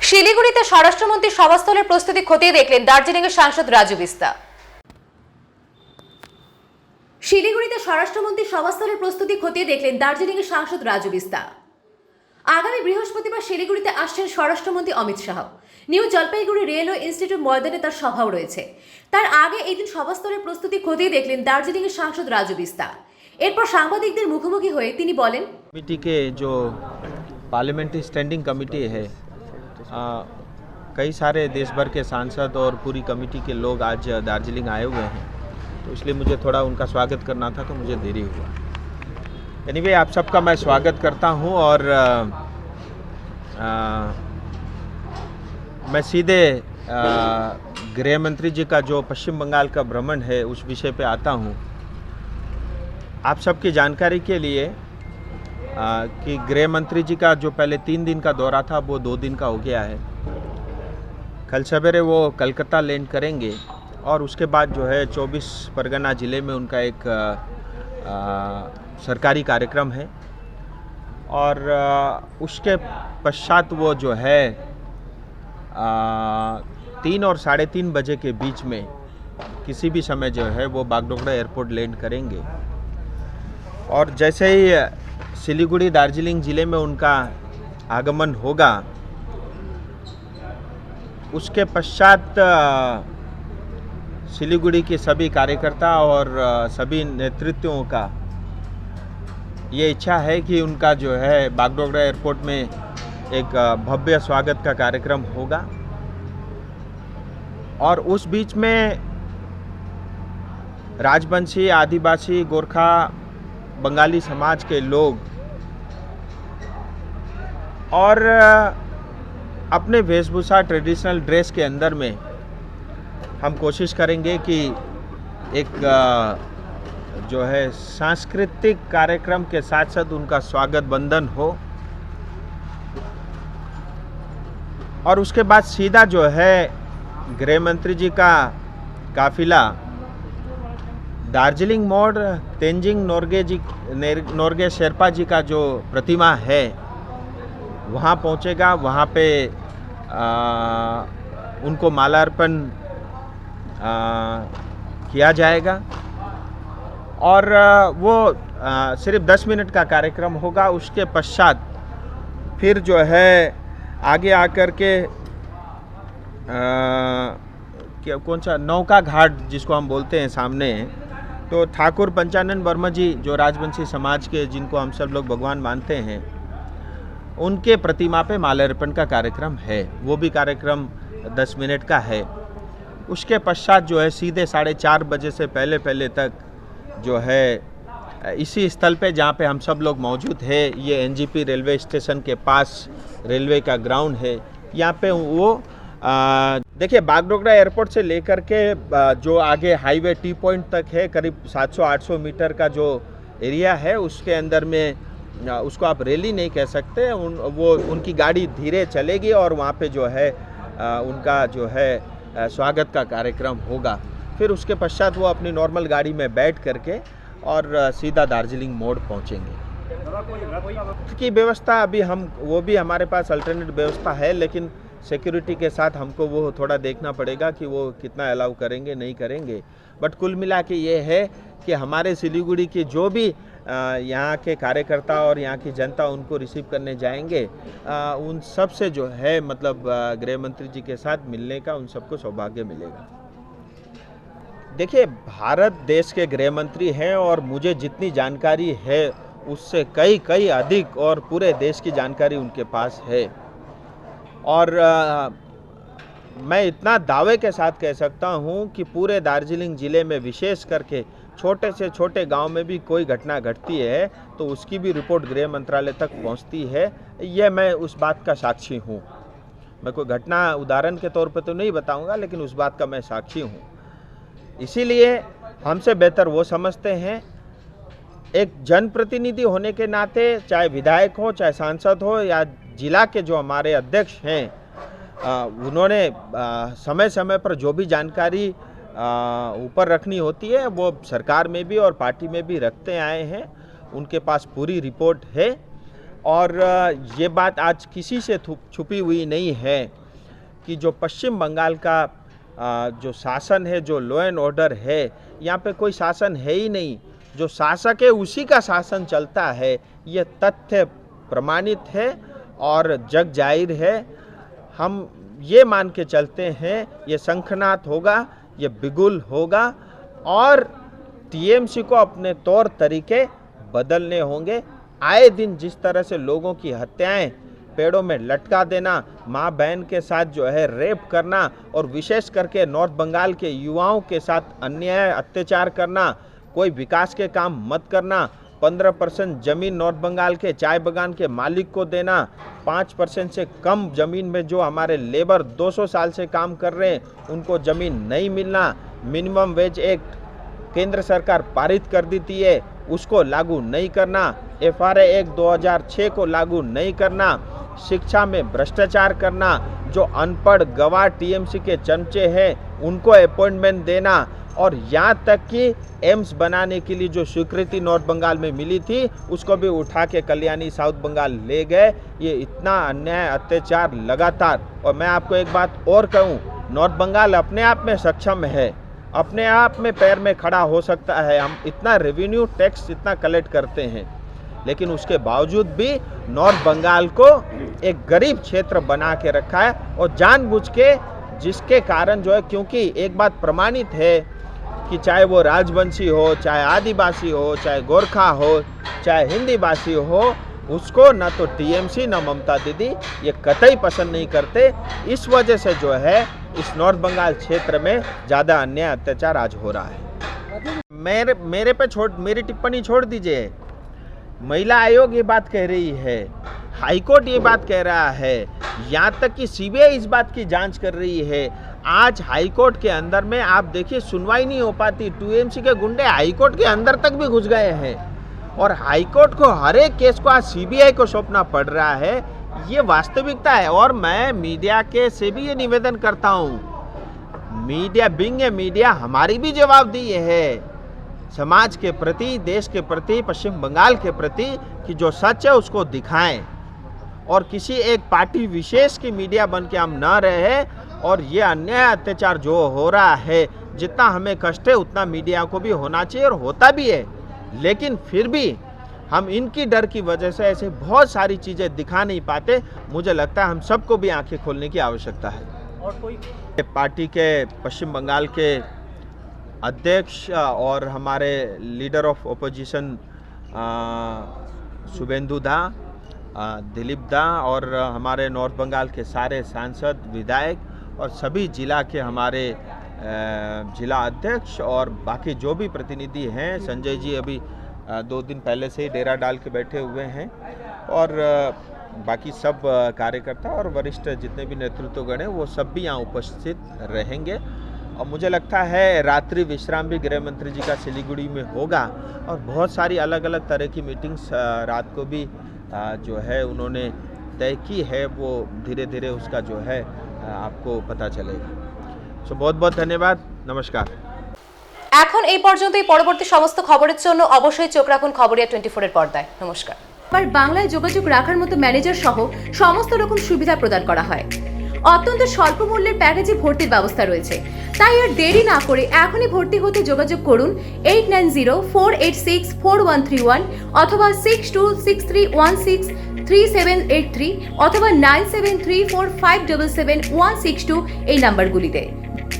শিলিগুড়িতে স্বরাষ্ট্রমন্ত্রী সভাস্থলের প্রস্তুতি খতিয়ে দেখলেন দার্জিলিংয়ের সাংসদ রাজু বিস্তা। শিলিগুড়িতে স্বরাষ্ট্রমন্ত্রী সভাস্থলের প্রস্তুতি খতিয়ে দেখলেন দার্জিলিংয়ের সাংসদ রাজু বিস্তা। আগামী বৃহস্পতিবার শিলিগুড়িতে আসছেন স্বরাষ্ট্রমন্ত্রী Amit Shah. New Jalpaiguri railway institute ময়দানে তার সভাও রয়েছে। তার আগে এই দিন সভাস্থলের প্রস্তুতি খতিয়ে দেখলেন দার্জিলিংয়ের সাংসদ রাজু বিস্তা। এরপর সাংবাদিকদের মুখোমুখি হয়ে তিনি বলেন, कमेटी के जो पार्लियामेंट्री स्टैंडिंग कमेटी है, कई सारे देश भर के सांसद और पूरी कमेटी के लोग आज दार्जिलिंग आए हुए हैं, तो इसलिए मुझे थोड़ा उनका स्वागत करना था, तो मुझे देरी हुआ। एनीवे, आप सबका मैं स्वागत करता हूं और मैं सीधे गृह मंत्री जी का जो पश्चिम बंगाल का भ्रमण है उस विषय पे आता हूं। आप सबकी जानकारी के लिए कि गृह मंत्री जी का जो पहले 3 दिन का दौरा था वो 2 दिन का हो गया है। कल सवेरे वो कलकत्ता लैंड करेंगे और उसके बाद जो है 24 परगना ज़िले में उनका एक सरकारी कार्यक्रम है और उसके पश्चात वो जो है 3 और 3:30 बजे के बीच में किसी भी समय जो है वो बागडोगरा एयरपोर्ट लैंड करेंगे और जैसे ही सिलीगुड़ी दार्जिलिंग ज़िले में उनका आगमन होगा उसके पश्चात सिलीगुड़ी के सभी कार्यकर्ता और सभी नेतृत्वों का ये इच्छा है कि उनका जो है बागडोगरा एयरपोर्ट में एक भव्य स्वागत का कार्यक्रम होगा और उस बीच में राजवंशी, आदिवासी, गोरखा, बंगाली समाज के लोग और अपने वेशभूषा ट्रेडिशनल ड्रेस के अंदर में हम कोशिश करेंगे कि एक जो है सांस्कृतिक कार्यक्रम के साथ साथ उनका स्वागत बंधन हो और उसके बाद सीधा जो है गृह मंत्री जी का काफिला दार्जिलिंग मोड़ तेंजिंग नोर्गे शेरपा जी का जो प्रतिमा है वहाँ पहुँचेगा। वहाँ पे उनको माल्यार्पण किया जाएगा और वो सिर्फ 10 मिनट का कार्यक्रम होगा। उसके पश्चात फिर जो है आगे आकर के कौन सा नौका घाट जिसको हम बोलते हैं सामने, तो ठाकुर पंचानन वर्मा जी जो राजवंशी समाज के जिनको हम सब लोग भगवान मानते हैं उनके प्रतिमा पे माल्यार्पण का कार्यक्रम है। वो भी कार्यक्रम 10 मिनट का है। उसके पश्चात जो है सीधे 4:30 बजे से पहले तक जो है इसी स्थल पे जहाँ पे हम सब लोग मौजूद हैं, ये एनजीपी रेलवे स्टेशन के पास रेलवे का ग्राउंड है, यहाँ पे वो देखिए बागडोगरा एयरपोर्ट से लेकर के जो आगे हाईवे टी पॉइंट तक है करीब 700-800 मीटर का जो एरिया है उसके अंदर में उसको आप रैली नहीं कह सकते, वो उनकी गाड़ी धीरे चलेगी और वहाँ पे जो है उनका जो है स्वागत का कार्यक्रम होगा। फिर उसके पश्चात वो अपनी नॉर्मल गाड़ी में बैठ करके और सीधा दार्जिलिंग मोड़ पहुँचेंगे। की व्यवस्था अभी हम वो भी हमारे पास अल्टरनेट व्यवस्था है, लेकिन सिक्योरिटी के साथ हमको वो थोड़ा देखना पड़ेगा कि वो कितना अलाउ करेंगे नहीं करेंगे। बट कुल मिला के ये है कि हमारे सिलीगुड़ी के जो भी यहाँ के कार्यकर्ता और यहाँ की जनता उनको रिसीव करने जाएंगे, उन सब से जो है मतलब गृह मंत्री जी के साथ मिलने का उन सबको सौभाग्य मिलेगा। देखिए, भारत देश के गृह मंत्री हैं और मुझे जितनी जानकारी है उससे कई अधिक और पूरे देश की जानकारी उनके पास है और मैं इतना दावे के साथ कह सकता हूँ कि पूरे दार्जिलिंग ज़िले में विशेष करके छोटे से छोटे गांव में भी कोई घटना घटती है तो उसकी भी रिपोर्ट गृह मंत्रालय तक पहुँचती है। ये मैं उस बात का साक्षी हूँ। मैं कोई घटना उदाहरण के तौर पर तो नहीं बताऊँगा, लेकिन उस बात का मैं साक्षी हूँ। इसीलिए हमसे बेहतर वो समझते हैं, एक जनप्रतिनिधि होने के नाते, चाहे विधायक हो चाहे सांसद हो या जिला के जो हमारे अध्यक्ष हैं, उन्होंने समय समय पर जो भी जानकारी ऊपर रखनी होती है वो सरकार में भी और पार्टी में भी रखते आए हैं। उनके पास पूरी रिपोर्ट है और ये बात आज किसी से छुपी हुई नहीं है कि जो पश्चिम बंगाल का जो शासन है, जो लॉ एंड ऑर्डर है, यहाँ पे कोई शासन है ही नहीं। जो शासक है उसी का शासन चलता है। ये तथ्य प्रमाणित है और जग जाहिर है। हम ये मान के चलते हैं ये शंखनाद होगा, ये बिगुल होगा और टीएमसी को अपने तौर तरीके बदलने होंगे। आए दिन जिस तरह से लोगों की हत्याएं, पेड़ों में लटका देना, माँ बहन के साथ जो है रेप करना और विशेष करके नॉर्थ बंगाल के युवाओं के साथ अन्याय अत्याचार करना, कोई विकास के काम मत करना, 15% जमीन नॉर्थ बंगाल के चाय बागान के मालिक को देना, 5% से कम जमीन में जो हमारे लेबर 200 साल से काम कर रहे हैं उनको जमीन नहीं मिलना, मिनिमम वेज एक्ट केंद्र सरकार पारित कर देती है उसको लागू नहीं करना, FRA एक्ट 2006 को लागू नहीं करना, शिक्षा में भ्रष्टाचार करना, जो अनपढ़ गवाह टीएमसी के चमचे हैं उनको अपॉइंटमेंट देना और यहाँ तक कि एम्स बनाने के लिए जो स्वीकृति नॉर्थ बंगाल में मिली थी उसको भी उठा के कल्याणी साउथ बंगाल ले गए। ये इतना अन्याय अत्याचार लगातार। और मैं आपको एक बात और कहूँ, नॉर्थ बंगाल अपने आप में सक्षम है, अपने आप में पैर में खड़ा हो सकता है। हम इतना रेवेन्यू टैक्स इतना कलेक्ट करते हैं, लेकिन उसके बावजूद भी नॉर्थ बंगाल को एक गरीब क्षेत्र बना के रखा है और जानबूझ के, जिसके कारण जो है, क्योंकि एक बात प्रमाणित है कि चाहे वो राजवंशी हो, चाहे आदिवासी हो, चाहे गोरखा हो, चाहे हिंदी भाषी हो, उसको ना तो टीएमसी ना ममता दीदी ये कतई पसंद नहीं करते। इस वजह से जो है इस नॉर्थ बंगाल क्षेत्र में ज़्यादा अन्याय अत्याचार आज हो रहा है। मेरे पे मेरी टिप्पणी छोड़ दीजिए। महिला आयोग ये बात कह रही है, हाईकोर्ट ये बात कह रहा है, यहाँ तक कि सीबीआई इस बात की जांच कर रही है। आज हाईकोर्ट के अंदर में आप देखिए सुनवाई नहीं हो पाती। टीएमसी के गुंडे हाईकोर्ट के अंदर तक भी घुस गए हैं और हाईकोर्ट को हर एक केस को आज सीबीआई को सौंपना पड़ रहा है। ये वास्तविकता है और मैं मीडिया के से भी ये निवेदन करता हूँ, मीडिया बिंग ए मीडिया हमारी भी जवाबदेही है समाज के प्रति, देश के प्रति, पश्चिम बंगाल के प्रति कि जो सच है उसको दिखाएं और किसी एक पार्टी विशेष की मीडिया बन के हम न रहे। और ये अन्याय अत्याचार जो हो रहा है, जितना हमें कष्ट है उतना मीडिया को भी होना चाहिए और होता भी है, लेकिन फिर भी हम इनकी डर की वजह से ऐसे बहुत सारी चीज़ें दिखा नहीं पाते। मुझे लगता है हम सबको भी आंखें खोलने की आवश्यकता है। और कोई पार्टी के पश्चिम बंगाल के अध्यक्ष और हमारे लीडर ऑफ ओपोजिशन शुभेंदु दा, दिलीप दा और हमारे नॉर्थ बंगाल के सारे सांसद, विधायक और सभी जिला के हमारे जिला अध्यक्ष और बाकी जो भी प्रतिनिधि हैं, संजय जी अभी 2 दिन पहले से ही डेरा डाल के बैठे हुए हैं और बाकी सब कार्यकर्ता और वरिष्ठ जितने भी नेतृत्वगण हैं वो सब भी यहाँ उपस्थित रहेंगे। और मुझे लगता है रात्रि विश्राम भी गृह मंत्री जी का सिलीगुड़ी में होगा और बहुत सारी अलग अलग तरह की मीटिंग्स रात को भी जो है उन्होंने तय की है, वो धीरे धीरे उसका जो है आपको पता चलेगा। सो बहुत बहुत धन्यवाद, नमस्कार। এখন এই পর্যন্তই। পরবর্তী সমস্ত খবরের জন্য অবশ্যই চোখ রাখুন খবরিয়া 24 এর পর্দায়। নমস্কার। আর বাংলায় যোগাযোগ রাখার মতো ম্যানেজার সহ সমস্ত রকম সুবিধা প্রদান করা হয়। অত্যন্ত স্বল্প মূল্যের প্যাকেজে ভর্তির ব্যবস্থা রয়েছে, তাই আর দেরি না করে এখনই ভর্তি হতে যোগাযোগ করুন 8904864131 অথবা 6263163783 অথবা 9734577162 এই নাম্বারগুলিতে।